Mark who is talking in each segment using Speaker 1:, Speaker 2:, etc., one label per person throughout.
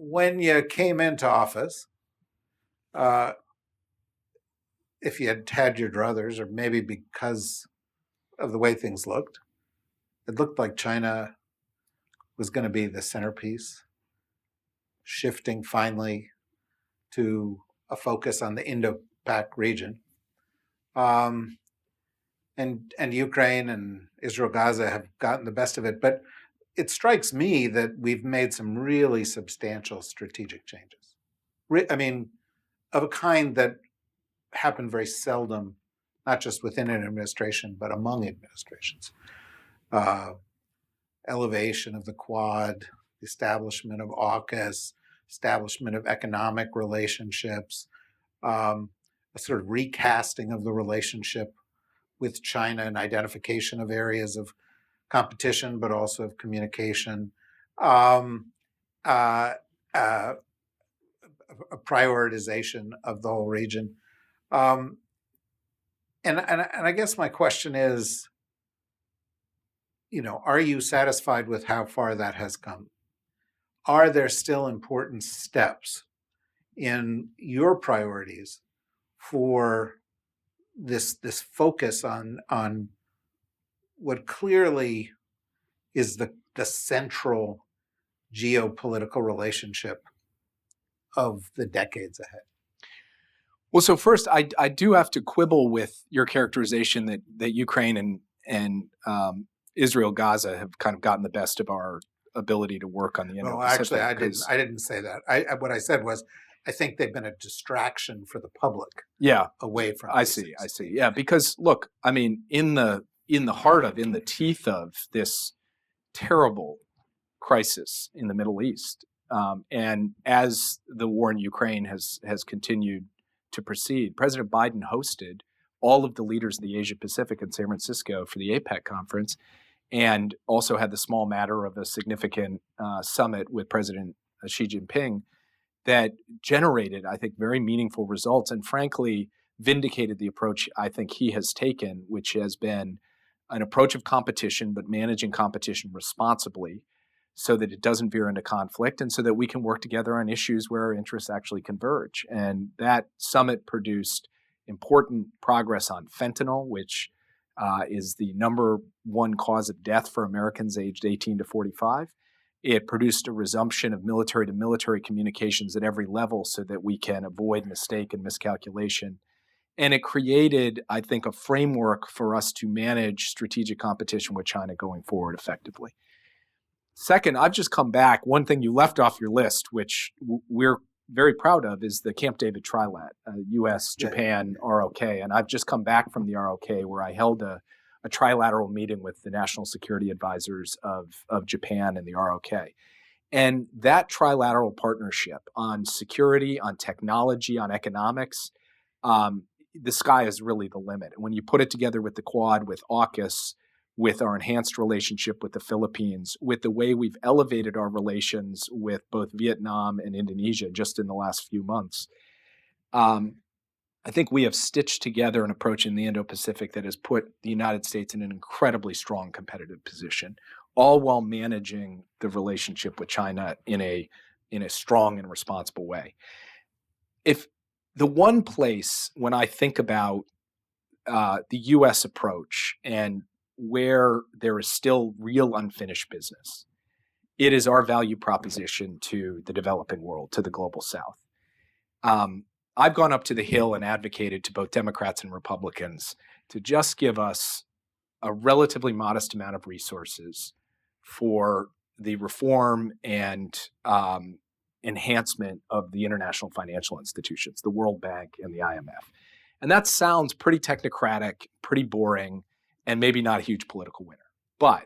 Speaker 1: when you came into office, uh, if you had had your druthers, or maybe because of the way things looked, it looked like China was going to be the centerpiece, shifting finally to a focus on the Indo-Pac region. And Ukraine and Israel Gaza have gotten the best of it. But it strikes me that we've made some really substantial strategic changes. I mean, of a kind that happen very seldom, not just within an administration, but among administrations. Elevation of the Quad, establishment of AUKUS, establishment of economic relationships, a sort of recasting of the relationship with China and identification of areas of competition, but also of communication, a prioritization of the whole region. And I guess my question is, are you satisfied with how far that has come? Are there still important steps in your priorities for this focus on what clearly is the central geopolitical relationship of the decades ahead?
Speaker 2: Well, so first, I do have to quibble with your characterization that Ukraine and Israel, Gaza have kind of gotten the best of our ability to work on the Indo-Pacific.
Speaker 1: No, actually, I didn't say that. What I said was, I think they've been a distraction for the public.
Speaker 2: Yeah,
Speaker 1: away from.
Speaker 2: I see. Yeah, because look, I mean, in the teeth of this terrible crisis in the Middle East, and as the war in Ukraine has continued to proceed, President Biden hosted all of the leaders of the Asia Pacific in San Francisco for the APEC conference, and also had the small matter of a significant summit with President Xi Jinping that generated, I think, very meaningful results and frankly vindicated the approach I think he has taken, which has been an approach of competition, but managing competition responsibly so that it doesn't veer into conflict and so that we can work together on issues where our interests actually converge. And that summit produced important progress on fentanyl, which is the number one cause of death for Americans aged 18 to 45. It produced a resumption of military-to-military communications at every level so that we can avoid mistake and miscalculation. And it created, I think, a framework for us to manage strategic competition with China going forward effectively. Second, I've just come back. One thing you left off your list, which we're very proud of, is the Camp David Trilat, U.S., Japan, ROK. And I've just come back from the ROK where I held a trilateral meeting with the national security advisors of Japan and the ROK. And that trilateral partnership on security, on technology, on economics, the sky is really the limit. And when you put it together with the Quad, with AUKUS, with our enhanced relationship with the Philippines, with the way we've elevated our relations with both Vietnam and Indonesia just in the last few months, I think we have stitched together an approach in the Indo-Pacific that has put the United States in an incredibly strong competitive position, all while managing the relationship with China in a strong and responsible way. If the one place when I think about the U.S. approach and where there is still real unfinished business, it is our value proposition to the developing world, to the global South. I've gone up to the Hill and advocated to both Democrats and Republicans to just give us a relatively modest amount of resources for the reform and enhancement of the international financial institutions, the World Bank and the IMF. And that sounds pretty technocratic, pretty boring, and maybe not a huge political winner. But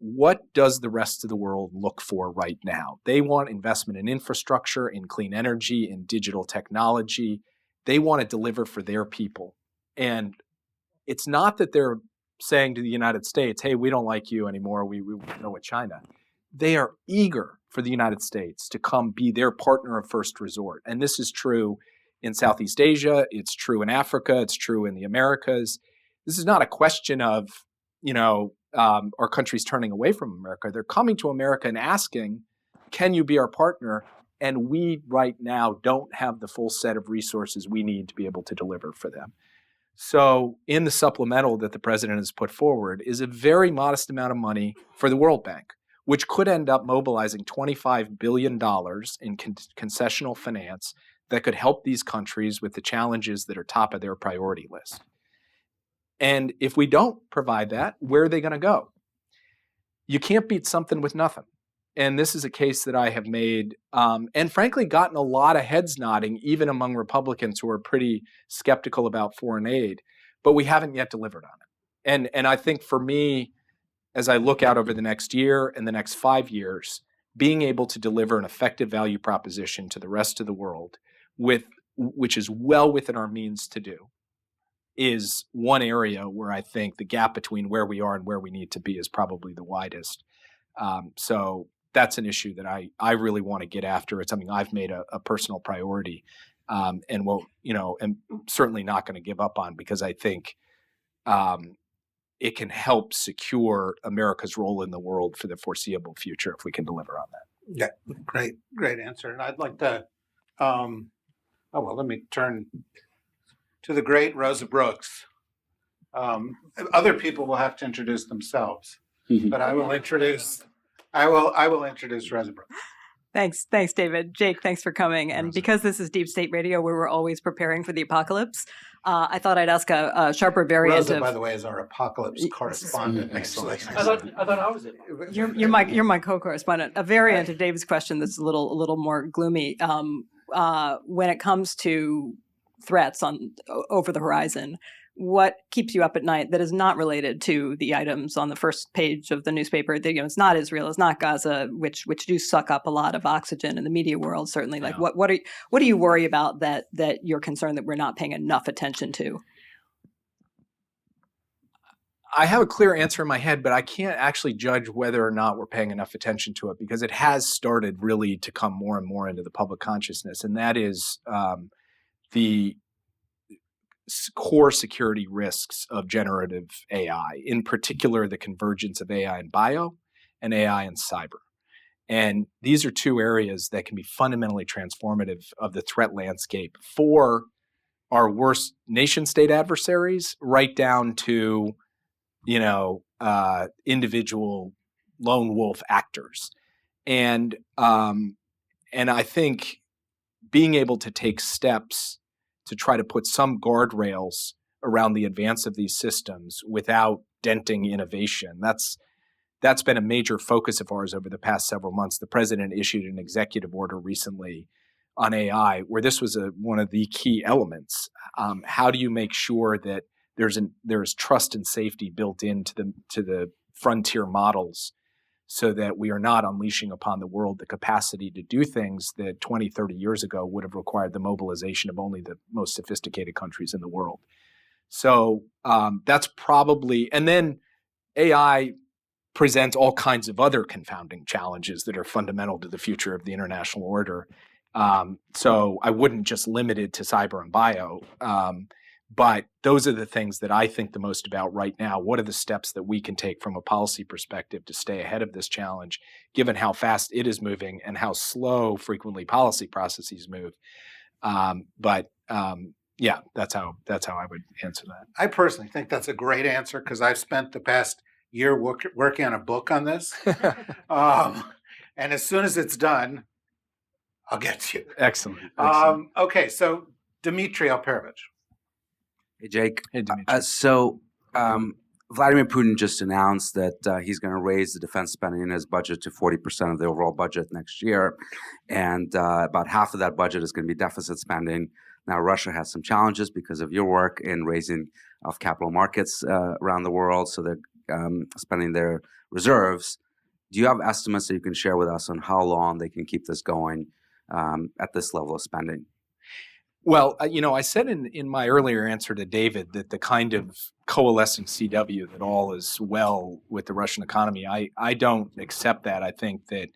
Speaker 2: what does the rest of the world look for right now? They want investment in infrastructure, in clean energy, in digital technology. They want to deliver for their people. And it's not that they're saying to the United States, hey, we don't like you anymore, we go with China. They are eager for the United States to come be their partner of first resort. And this is true in Southeast Asia, it's true in Africa, it's true in the Americas. This is not a question of, our countries turning away from America. They're coming to America and asking can you be our partner? And we right now don't have the full set of resources we need to be able to deliver for them. So in the supplemental that the president has put forward is a very modest amount of money for the World Bank, which could end up mobilizing $25 billion in concessional finance that could help these countries with the challenges that are top of their priority list. And if we don't provide that, where are they going to go? You can't beat something with nothing. And this is a case that I have made, and frankly, gotten a lot of heads nodding, even among Republicans who are pretty skeptical about foreign aid, but we haven't yet delivered on it. And I think for me, as I look out over the next year and the next 5 years, being able to deliver an effective value proposition to the rest of the world, which is well within our means to do, is one area where I think the gap between where we are and where we need to be is probably the widest. So that's an issue that I really want to get after. It's something I've made a personal priority, and am certainly not going to give up on, because I think it can help secure America's role in the world for the foreseeable future if we can deliver on that.
Speaker 1: Yeah, great answer. And I'd like to, let me turn to the great Rosa Brooks. Other people will have to introduce themselves, but I will introduce Rosa Brooks.
Speaker 3: Thanks, David. Jake, thanks for coming. And because this is Deep State Radio, where we're always preparing for the apocalypse, I thought I'd ask a sharper variant.
Speaker 1: Rosa, by the way, is our apocalypse correspondent.
Speaker 2: Excellent.
Speaker 1: I
Speaker 4: thought I was it.
Speaker 3: You're my co-correspondent. A variant of David's question that's a little more gloomy. When it comes to threats over the horizon, what keeps you up at night that is not related to the items on the first page of the newspaper? It's not Israel, it's not Gaza, which do suck up a lot of oxygen in the media world, certainly. Like, what do you worry about that you're concerned that we're not paying enough attention to?
Speaker 2: I have a clear answer in my head, but I can't actually judge whether or not we're paying enough attention to it, because it has started really to come more and more into the public consciousness, and that is the core security risks of generative AI, in particular the convergence of AI and bio and AI and cyber. And these are two areas that can be fundamentally transformative of the threat landscape for our worst nation-state adversaries, right down to, individual lone wolf actors. And I think being able to take steps to try to put some guardrails around the advance of these systems without denting innovation. That's been a major focus of ours over the past several months. The president issued an executive order recently on AI, where this was one of the key elements. How do you make sure that there's trust and safety built into the frontier models, so that we are not unleashing upon the world the capacity to do things that 20, 30 years ago would have required the mobilization of only the most sophisticated countries in the world. So that's probably, and then AI presents all kinds of other confounding challenges that are fundamental to the future of the international order. So I wouldn't just limit it to cyber and bio. But those are the things that I think the most about right now. What are the steps that we can take from a policy perspective to stay ahead of this challenge, given how fast it is moving and how slow frequently policy processes move? Yeah, that's how I would answer that.
Speaker 1: I personally think that's a great answer, because I've spent the past year working on a book on this. And as soon as it's done, I'll get to you.
Speaker 2: Excellent.
Speaker 1: Okay, so Dmitry Alperovich.
Speaker 4: Hey, Jake.
Speaker 2: Hey, Dimitri.
Speaker 4: Vladimir Putin just announced that he's going to raise the defense spending in his budget to 40% of the overall budget next year. And about half of that budget is going to be deficit spending. Now, Russia has some challenges because of your work in raising of capital markets around the world. So they're spending their reserves. Do you have estimates that you can share with us on how long they can keep this going at this level of spending?
Speaker 2: Well, I said in my earlier answer to David that the kind of coalescing CW that all is well with the Russian economy, I don't accept that. I think that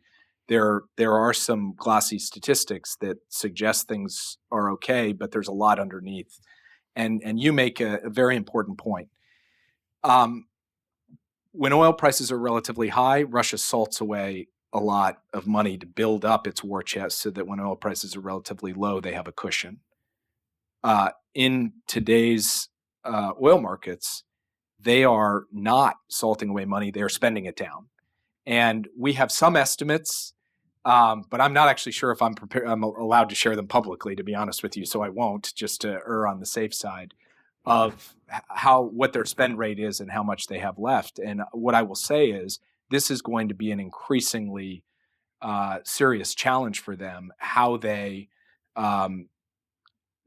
Speaker 2: there are some glossy statistics that suggest things are okay, but there's a lot underneath. And you make a very important point. When oil prices are relatively high, Russia salts away a lot of money to build up its war chest so that when oil prices are relatively low, they have a cushion. In today's oil markets, they are not salting away money, they're spending it down. And we have some estimates, but I'm not actually sure if I'm allowed to share them publicly, to be honest with you, so I won't, just to err on the safe side of what their spend rate is and how much they have left. And what I will say is this is going to be an increasingly serious challenge for them, how they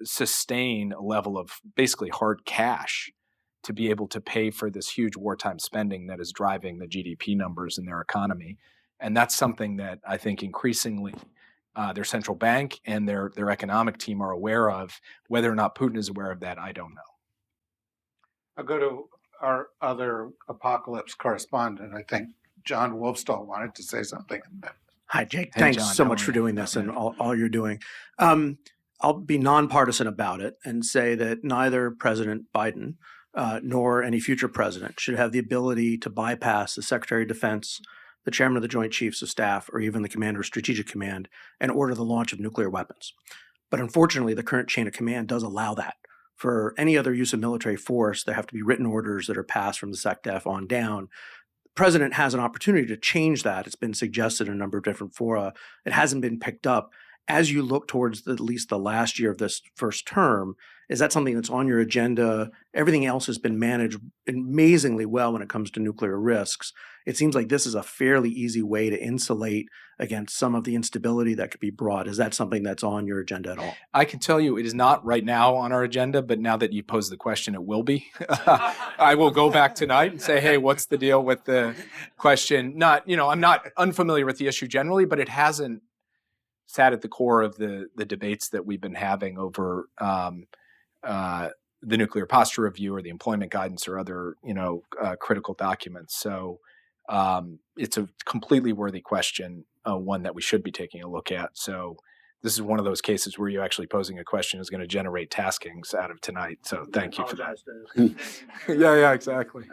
Speaker 2: sustain a level of basically hard cash to be able to pay for this huge wartime spending that is driving the GDP numbers in their economy. And that's something that I think increasingly their central bank and their economic team are aware of. Whether or not Putin is aware of that, I don't know.
Speaker 1: I'll go to our other apocalypse correspondent. I think John Wolfstall wanted to say something.
Speaker 5: Hi, Jake.
Speaker 2: Hey,
Speaker 5: Thanks
Speaker 2: John,
Speaker 5: so
Speaker 2: how
Speaker 5: much
Speaker 2: are
Speaker 5: for
Speaker 2: you?
Speaker 5: doing this and all you're doing. I'll be nonpartisan about it and say that neither President Biden nor any future president should have the ability to bypass the Secretary of Defense, the Chairman of the Joint Chiefs of Staff, or even the Commander of Strategic Command and order the launch of nuclear weapons. But unfortunately, the current chain of command does allow that. For any other use of military force, there have to be written orders that are passed from the SecDef on down. The president has an opportunity to change that. It's been suggested in a number of different fora. It hasn't been picked up. As you look towards at least the last year of this first term, is that something that's on your agenda? Everything else has been managed amazingly well when it comes to nuclear risks. It seems like this is a fairly easy way to insulate against some of the instability that could be brought. Is that something that's on your agenda at all?
Speaker 2: I can tell you it is not right now on our agenda, but now that you posed the question, it will be. I will go back tonight and say, hey, what's the deal with the question? I'm not unfamiliar with the issue generally, but it hasn't sat at the core of the debates that we've been having over the nuclear posture review or the employment guidance or other, critical documents. So it's a completely worthy question, one that we should be taking a look at. So this is one of those cases where you actually posing a question is going to generate taskings out of tonight. So thank you for that. Yeah, exactly.